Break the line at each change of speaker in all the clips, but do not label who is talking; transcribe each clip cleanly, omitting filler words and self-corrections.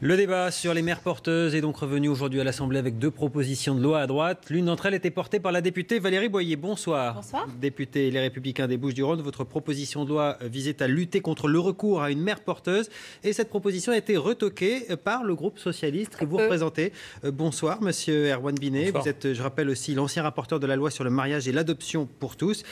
Le débat sur les mères porteuses est donc revenu aujourd'hui à l'Assemblée avec deux propositions de loi à droite. L'une d'entre elles était portée par la députée Valérie Boyer. Bonsoir.
Bonsoir.
Députée Les Républicains des Bouches-du-Rhône, votre proposition de loi visait à lutter contre le recours à une mère porteuse. Et cette proposition a été retoquée par le groupe socialiste que vous représentez. Bonsoir, monsieur Erwan Binet. Bonsoir. Vous êtes, je rappelle aussi, l'ancien rapporteur de la loi sur le mariage et l'adoption pour tous.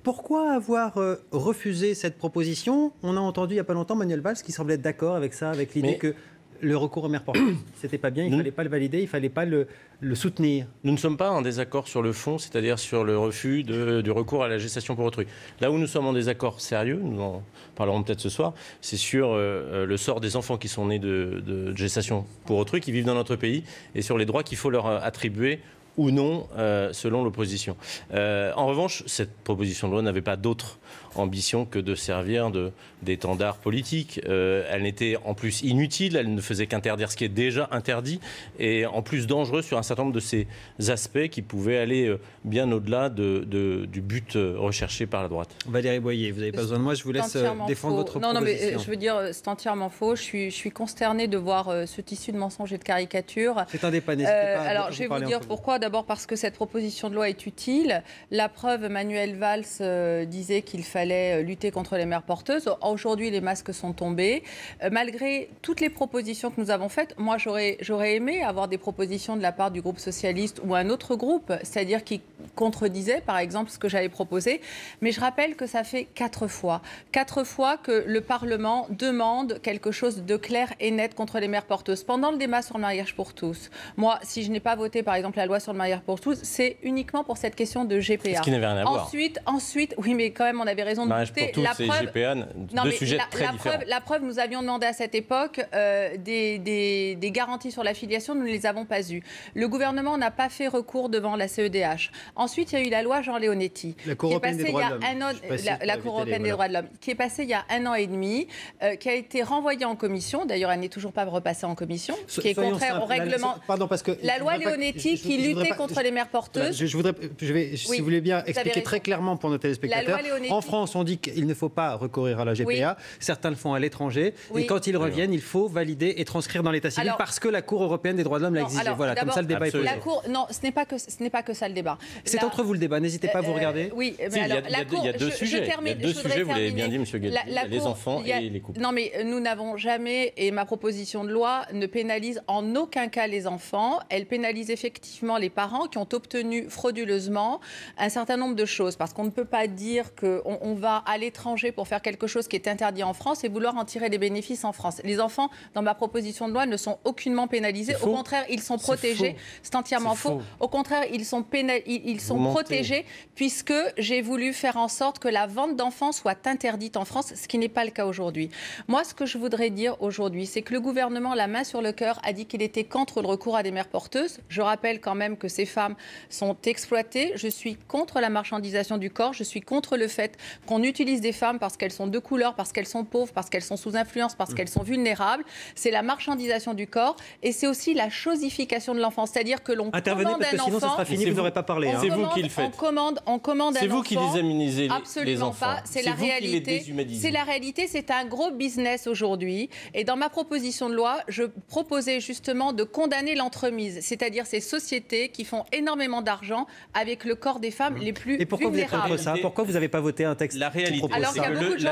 Pourquoi avoir refusé cette proposition? On a entendu il n'y a pas longtemps Manuel Valls qui semblait être d'accord avec ça, avec l'idée que le recours aux mères porteuses, c'était pas bien, il ne fallait pas le valider, il ne fallait pas le soutenir.
Nous ne sommes pas en désaccord sur le fond, c'est-à-dire sur le refus du recours à la gestation pour autrui. Là où nous sommes en désaccord sérieux, nous en parlerons peut-être ce soir, c'est sur le sort des enfants qui sont nés de gestation pour autrui, qui vivent dans notre pays, et sur les droits qu'il faut leur attribuer ou non, selon l'opposition. En revanche, cette proposition de loi n'avait pas d'autre ambition que de servir d'étendard politique. Elle n'était en plus inutile, elle ne faisait qu'interdire ce qui est déjà interdit, et en plus dangereux sur un certain nombre de ces aspects qui pouvaient aller bien au-delà du but recherché par la droite.
Valérie Boyer, vous n'avez pas besoin de moi, je vous laisse défendre votre proposition.
Non, mais je veux dire, c'est entièrement faux. Je suis consternée de voir ce tissu de mensonges et de caricatures.
C'est un débat, n'hésitez pas
alors, je vais vous dire pourquoi. D'abord parce que cette proposition de loi est utile. La preuve, Manuel Valls disait qu'il fallait lutter contre les mères porteuses. Aujourd'hui, les masques sont tombés. Malgré toutes les propositions que nous avons faites, moi, j'aurais aimé avoir des propositions de la part du groupe socialiste ou un autre groupe, c'est-à-dire qui contredisait, par exemple, ce que j'avais proposé. Mais je rappelle que ça fait 4 fois que le Parlement demande quelque chose de clair et net contre les mères porteuses. Pendant le débat sur le mariage pour tous, moi, si je n'ai pas voté, par exemple, la loi sur le mariage pour tous, c'est uniquement pour cette question de GPA.
Ce qui n'avait rien à voir.
Ensuite, oui, mais quand même, on avait raison de
douter. Pour tous, c'est GPA, deux sujets très différents.
La preuve, nous avions demandé à cette époque des garanties sur la filiation, nous ne les avons pas eues. Le gouvernement n'a pas fait recours devant la CEDH. Ensuite, il y a eu la loi Jean Leonetti,
la Cour européenne des droits de l'homme.
La Cour européenne des droits de l'homme, qui est passée il y a 1 an et demi, qui a été renvoyée en commission. D'ailleurs, elle n'est toujours pas repassée en commission, ce qui est contraire au règlement.
Pardon, parce que
la loi Leonetti qui luttait contre les mères porteuses.
Je vais, si vous voulez bien, expliquer très clairement pour nos téléspectateurs. En France, on dit qu'il ne faut pas recourir à la GPA. Oui. Certains le font à l'étranger. Oui. Et quand ils reviennent, il faut valider et transcrire dans l'état civil parce que la Cour européenne des droits de l'homme l'a exigé. Voilà, comme ça le débat est posé.
Non, ce n'est pas que ça le débat.
C'est entre vous le débat. N'hésitez pas à vous regarder.
Oui, mais
il y a deux sujets. Il y a deux sujets, vous l'avez bien dit, M. Guedj. Les enfants et les couples.
Non, mais nous n'avons jamais, et ma proposition de loi ne pénalise en aucun cas les enfants. Elle pénalise effectivement les parents qui ont obtenu frauduleusement un certain nombre de choses. Parce qu'on ne peut pas dire qu'on va à l'étranger pour faire quelque chose qui est interdit en France et vouloir en tirer des bénéfices en France. Les enfants, dans ma proposition de loi, ne sont aucunement pénalisés. Au contraire, ils sont protégés. C'est entièrement faux. Au contraire, ils sont protégés puisque j'ai voulu faire en sorte que la vente d'enfants soit interdite en France, ce qui n'est pas le cas aujourd'hui. Moi, ce que je voudrais dire aujourd'hui, c'est que le gouvernement, la main sur le cœur, a dit qu'il était contre le recours à des mères porteuses. Je rappelle quand même que ces femmes sont exploitées. Je suis contre la marchandisation du corps. Je suis contre le fait qu'on utilise des femmes parce qu'elles sont de couleur, parce qu'elles sont pauvres, parce qu'elles sont sous influence, parce qu'elles sont vulnérables. C'est la marchandisation du corps et c'est aussi la chosification de l'enfant. C'est-à-dire que l'on commande un enfant...
Sinon, ça sera fini, vous n'aurez pas parlé.
C'est vous qui le faites.
On commande un enfant...
C'est vous qui déshumanisez les enfants.
Absolument pas. C'est la réalité. C'est la réalité. C'est un gros business aujourd'hui. Et dans ma proposition de loi, je proposais justement de condamner l'entremise, c'est-à-dire ces sociétés qui font énormément d'argent avec le corps des femmes les plus vulnérables.
Et pourquoi vous êtes contre ça? Pourquoi vous n'avez pas voté un texte?
La réalité, c'est que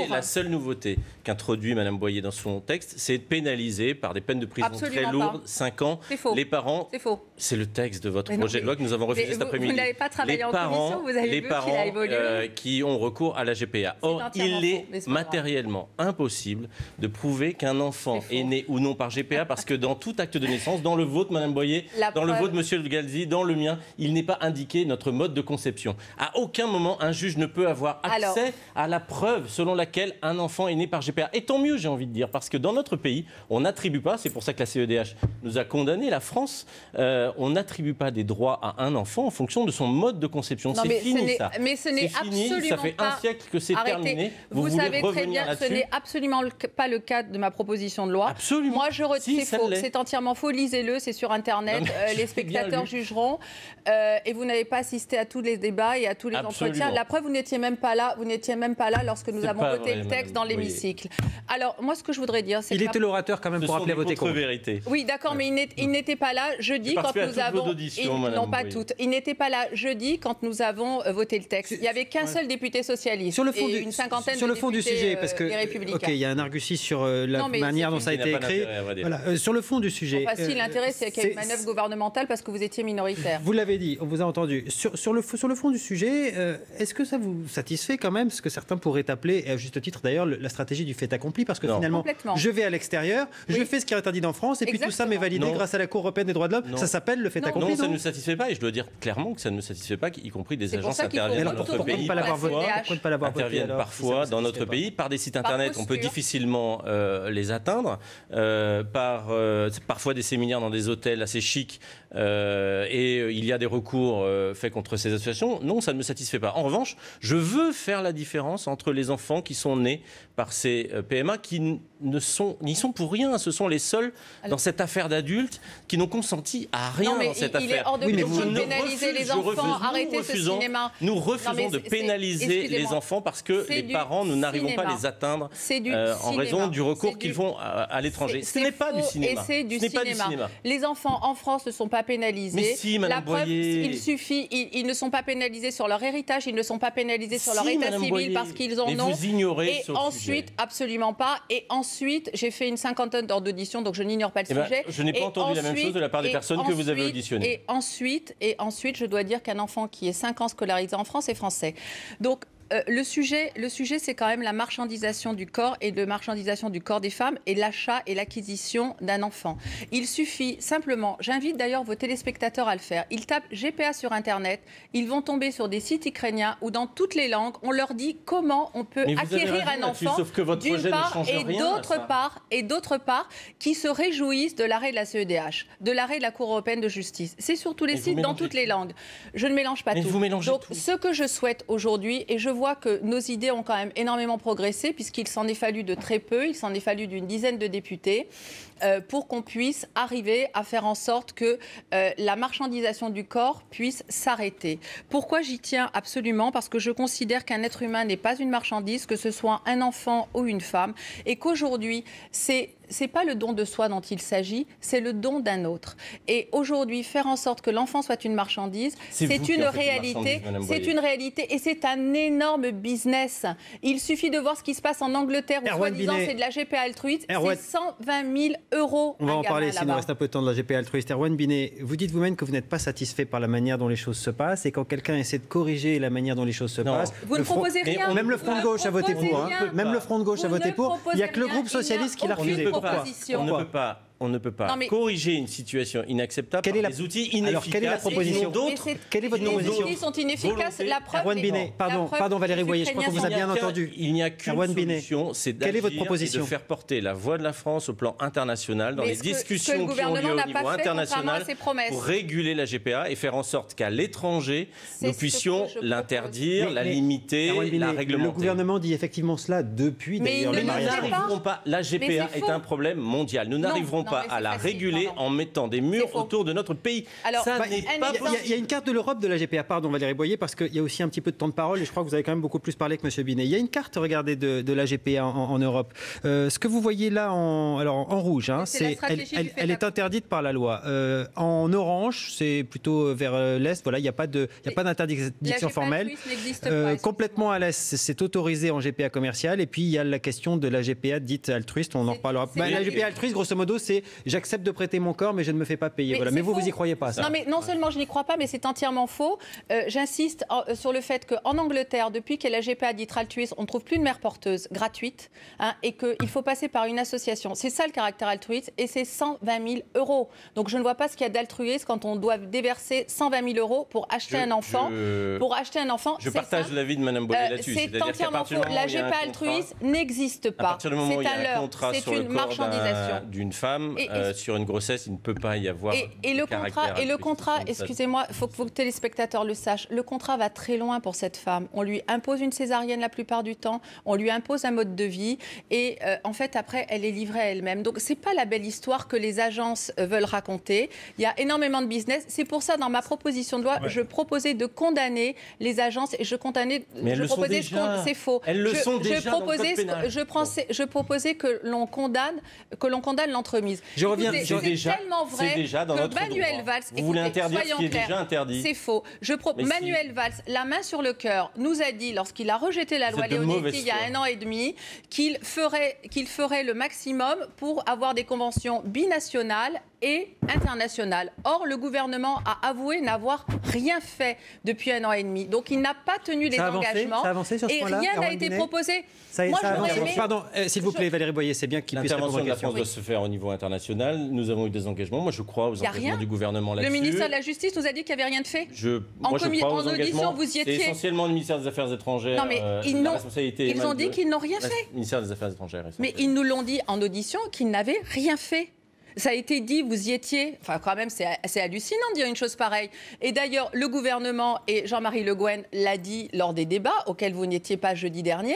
la seule nouveauté qu'introduit Mme Boyer dans son texte, c'est de pénaliser par des peines de prison très lourdes, 5 ans, les parents.
C'est faux.
C'est le texte de votre projet de loi que nous avons refusé cet après-midi.
Vous n'avez pas travaillé en commission, vous avez vu qu'il a évolué.
Les parents qui ont recours à la GPA. Or, il est matériellement impossible de prouver qu'un enfant est né ou non par GPA parce que dans tout acte de naissance, dans le vôtre, Mme Boyer, dans le vôtre, M. Galzi, dans le mien, il n'est pas indiqué notre mode de conception. À aucun moment, un juge ne peut avoir accès à la preuve selon laquelle un enfant est né par GPA. Et tant mieux, j'ai envie de dire, parce que dans notre pays, on n'attribue pas, c'est pour ça que la CEDH nous a condamné, la France, on n'attribue pas des droits à un enfant en fonction de son mode de conception. C'est fini, ça.
Mais ce n'est absolument
ça fait un siècle que c'est terminé.
Vous savez très bien que ce n'est absolument pas le cas de ma proposition de loi.
Absolument.
Moi, c'est faux. C'est entièrement faux. Lisez-le, c'est sur Internet. Les téléspectateurs jugeront. Et vous n'avez pas assisté à tous les débats et à tous les entretiens. La preuve, vous n'étiez même pas là. Vous n'étiez même pas là lorsque nous avons voté le texte dans l'hémicycle. Alors, moi, ce que je voudrais dire, c'est
il était l'orateur quand même pour appeler à voter contre.
Oui, d'accord, mais il n'était pas là jeudi quand nous avons. Non, pas toutes. Il n'était pas là jeudi quand nous avons voté le texte. Il n'y avait qu'un seul député socialiste et une cinquantaine de députés
du sujet, parce que
républicains.
Ok, il y a un argutie sur la manière dont ça a été écrit. Voilà, sur le fond du sujet.
Enfin, si l'intérêt, c'est qu'il y ait une manœuvre gouvernementale parce que vous étiez minoritaire.
Vous l'avez dit, on vous a entendu. Sur le fond du sujet, est-ce que ça vous satisfait quand même, ce que certains pourraient appeler, et à juste titre d'ailleurs, la stratégie du fait accompli, parce que finalement, je vais à l'extérieur, je fais ce qui est interdit en France, et puis tout ça m'est validé grâce à la Cour européenne des droits de l'homme. Ça s'appelle le fait accompli.
Non, ça ne nous satisfait pas, et je dois dire clairement que ça ne nous satisfait pas, y compris des agences interviennent dans notre pays. Interviennent parfois dans notre pays par des sites internet. On peut difficilement les atteindre, parfois des séminaires dans des hôtels assez chics, et il y a des recours faits contre ces associations. Non, ça ne me satisfait pas. En revanche, je veux faire la différence entre les enfants qui sont nés par ces PMA qui n'y sont pour rien. Ce sont les seuls dans cette affaire d'adultes qui n'ont consenti à rien dans cette affaire.
Il est hors de question de pénaliser les enfants. Arrêtez ce cinéma.
Nous refusons de pénaliser les enfants parce que les parents, nous n'arrivons pas à les atteindre en raison du recours qu'ils font à l'étranger. Ce n'est pas du cinéma.
C'est du cinéma. Les enfants en France ne sont pas pénalisés.
Mais si, Madame Boyer.
Il suffit, ils ne sont pas pénalisés sur leur héritage, ils ne sont pas pénalisés sur leur état civil parce qu'ils en ont.
Vous ignorez
et ensuite, absolument pas. Et ensuite, j'ai fait une cinquantaine d'heures d'audition, donc je n'ignore pas le sujet.
Je n'ai pas entendu la même chose de la part des personnes que vous avez auditionnées.
Et ensuite, je dois dire qu'un enfant qui est 5 ans scolarisé en France est français. Donc, le sujet, c'est quand même la marchandisation du corps et de marchandisation du corps des femmes et l'achat et l'acquisition d'un enfant. Il suffit simplement, j'invite d'ailleurs vos téléspectateurs à le faire, ils tapent GPA sur Internet, ils vont tomber sur des sites ukrainiens où dans toutes les langues, on leur dit comment on peut acquérir un enfant d'une part et d'autre part, qui se réjouissent de l'arrêt de la CEDH, de l'arrêt de la Cour européenne de justice. C'est sur tous les sites, dans toutes les langues. Je ne mélange pas tout. Donc, ce que je souhaite aujourd'hui, et je vois que nos idées ont quand même énormément progressé, puisqu'il s'en est fallu de très peu, il s'en est fallu d'une dizaine de députés, pour qu'on puisse arriver à faire en sorte que la marchandisation du corps puisse s'arrêter. Pourquoi j'y tiens absolument ? Parce que je considère qu'un être humain n'est pas une marchandise, que ce soit un enfant ou une femme, et qu'aujourd'hui, c'est pas le don de soi dont il s'agit, c'est le don d'un autre. Et aujourd'hui, faire en sorte que l'enfant soit une marchandise, c'est une réalité. C'est une réalité et c'est un énorme business. Il suffit de voir ce qui se passe en Angleterre, où soi-disant c'est de la GPA altruiste, c'est 120 000 €.
On va en parler s'il nous reste un peu de temps de la GPA altruiste. Erwan Binet, vous dites vous-même que vous n'êtes pas satisfait par la manière dont les choses se passent, et quand quelqu'un essaie de corriger la manière dont les choses se passent...
Vous ne proposez rien.
Même le Front de gauche a voté pour. Même le Front de gauche a voté pour. Il n'y a que le groupe socialiste qui l'a refusé.
On ne peut pas corriger une situation inacceptable par des outils inefficaces.
Alors, quelle est la proposition ? Quelle est votre proposition ?
Les outils sont inefficaces. La preuve.
Erwan Binet, pardon Valérie Boyer, je crois qu'on vous a bien entendu.
Il n'y a qu'une solution, c'est d'agir et de faire porter la voix de la France au plan international dans les discussions qui ont lieu au niveau international pour réguler la GPA et faire en sorte qu'à l'étranger, nous puissions l'interdire, la limiter, la réglementer.
Le gouvernement dit effectivement cela depuis d'ailleurs les mariages.
Nous n'arriverons pas. La GPA est un problème mondial. Nous n'arriverons pas à la réguler en mettant des murs autour de notre pays. Ça n'est pas possible.
Il y a une carte de l'Europe de la GPA, pardon Valérie Boyer, parce qu'il y a aussi un petit peu de temps de parole et je crois que vous avez quand même beaucoup plus parlé que M. Binet. Il y a une carte, regardez, de la GPA en Europe. Ce que vous voyez là en rouge, elle est interdite par la loi. En orange, c'est plutôt vers l'Est, voilà, il n'y a pas d'interdiction formelle. Complètement à l'Est, c'est autorisé en GPA commerciale. Et puis il y a la question de la GPA dite altruiste, on en reparlera. La GPA altruiste, grosso modo, c'est j'accepte de prêter mon corps, mais je ne me fais pas payer. Mais vous y croyez pas, ça ?
Non, mais non seulement je n'y crois pas, mais c'est entièrement faux. J'insiste sur le fait qu'en Angleterre, depuis qu'il y a la GPA dite altruiste, on ne trouve plus de mère porteuse gratuite, et qu'il faut passer par une association. C'est ça le caractère altruiste, et c'est 120 000 €. Donc je ne vois pas ce qu'il y a d'altruiste quand on doit déverser 120 000 € pour acheter un enfant.
Je partage l'avis de Mme Boyer là-dessus.
C'est entièrement faux. La GPA altruiste n'existe pas.
À partir du moment où il y a un contrat sur le corps d'une femme, femme, sur une grossesse, il ne peut pas y avoir
le contrat, excusez-moi, il faut que vos téléspectateurs le sachent, le contrat va très loin pour cette femme. On lui impose une césarienne la plupart du temps, on lui impose un mode de vie et en fait après elle est livrée à elle-même. Donc c'est pas la belle histoire que les agences veulent raconter. Il y a énormément de business. C'est pour ça dans ma proposition de loi, je proposais de condamner les agences et je proposais c'est faux.
Elles le sont déjà dans le code pénal.
Je proposais que l'on condamne l'entremise.
Je reviens.
C'est tellement vrai
déjà dans
que Manuel Valls,
vous voulez interdire ce qui est déjà interdit.
C'est faux. Manuel Valls, la main sur le cœur, nous a dit lorsqu'il a rejeté la loi Leonetti il y a 1 an et demi qu'il ferait le maximum pour avoir des conventions binationales et internationales. Or, le gouvernement a avoué n'avoir rien fait depuis 1 an et demi. Donc, il n'a pas tenu les engagements.
Ça a avancé sur ce point-là,
rien n'a été proposé.
Pardon, s'il vous plaît, Valérie Boyer, c'est bien qu'il puisse répondre aux questions.
L'intervention de la France doit se faire au niveau international. Nous avons eu des engagements. Moi, je crois aux engagements du gouvernement là-dessus.
Le ministère de la Justice nous a dit qu'il n'y avait rien de fait.
En
audition, vous y étiez.
C'est essentiellement le ministère des Affaires étrangères.
Non, mais ils ont dit qu'ils n'ont rien fait.
Le ministère des Affaires étrangères.
Mais ils nous l'ont dit en audition qu'ils n'avaient rien fait. Ça a été dit, vous y étiez. Enfin, quand même, c'est hallucinant de dire une chose pareille. Et d'ailleurs, le gouvernement et Jean-Marie Le Guen l'a dit lors des débats auxquels vous n'étiez pas jeudi dernier,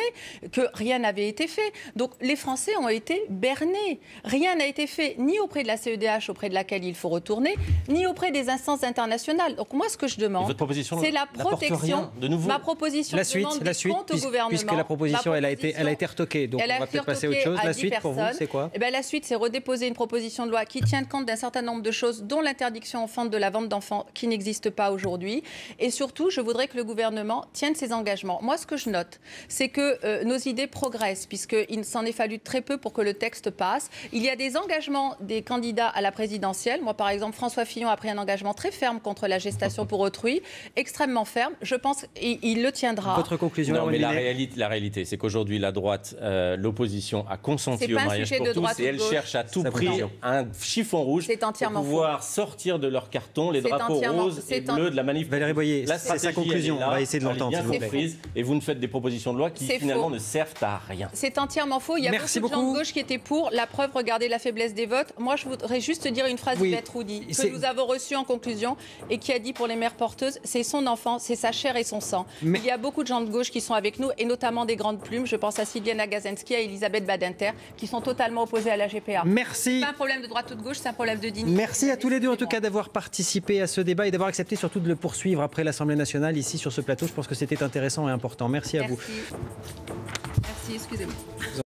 que rien n'avait été fait. Donc, les Français ont été bernés. Rien n'a été fait, ni auprès de la CEDH, auprès de laquelle il faut retourner, ni auprès des instances internationales. Donc, moi, ce que je demande, c'est la protection.
De nouveau.
Ma proposition demande des comptes au gouvernement.
Puisque la proposition, elle a été retoquée. Donc, on va peut-être passer à autre chose. La suite, pour vous, c'est quoi ?
La suite, c'est redéposer une proposition de loi qui tienne compte d'un certain nombre de choses, dont l'interdiction enfante de la vente d'enfants qui n'existe pas aujourd'hui. Et surtout, je voudrais que le gouvernement tienne ses engagements. Moi, ce que je note, c'est que nos idées progressent, puisqu'il s'en est fallu très peu pour que le texte passe. Il y a des engagements des candidats à la présidentielle. Moi, par exemple, François Fillon a pris un engagement très ferme contre la gestation pour autrui, extrêmement ferme. Je pense qu'il le tiendra.
Votre conclusion?
Non, mais la réalité, c'est qu'aujourd'hui, la droite, l'opposition a consenti au mariage pour tous et elle cherche à tout prix un chiffon rouge pour pouvoir sortir de leur carton les drapeaux roses et bleus de la manif.
Valérie Boyer, c'est sa conclusion. On va essayer de l'entendre, s'il vous plaît.
Et vous ne faites des propositions de loi qui finalement ne servent à rien.
C'est entièrement faux. Il y a beaucoup de gens de gauche qui étaient pour. La preuve, regardez la faiblesse des votes. Moi, je voudrais juste dire une phrase d'Yvette Roudy que nous avons reçue en conclusion et qui a dit pour les mères porteuses, c'est son enfant, c'est sa chair et son sang. Il y a beaucoup de gens de gauche qui sont avec nous et notamment des grandes plumes. Je pense à Sylviana Gazensky, à Elisabeth Badinter, qui sont totalement opposées à la GPA.
Merci.
C'est pas un problème de droite ou de gauche, c'est un problème de dignité.
Merci à tous les deux en tout cas d'avoir participé à ce débat et d'avoir accepté surtout de le poursuivre après l'Assemblée nationale ici sur ce plateau. Je pense que c'était intéressant et important. Merci à vous.
Merci, excusez-moi.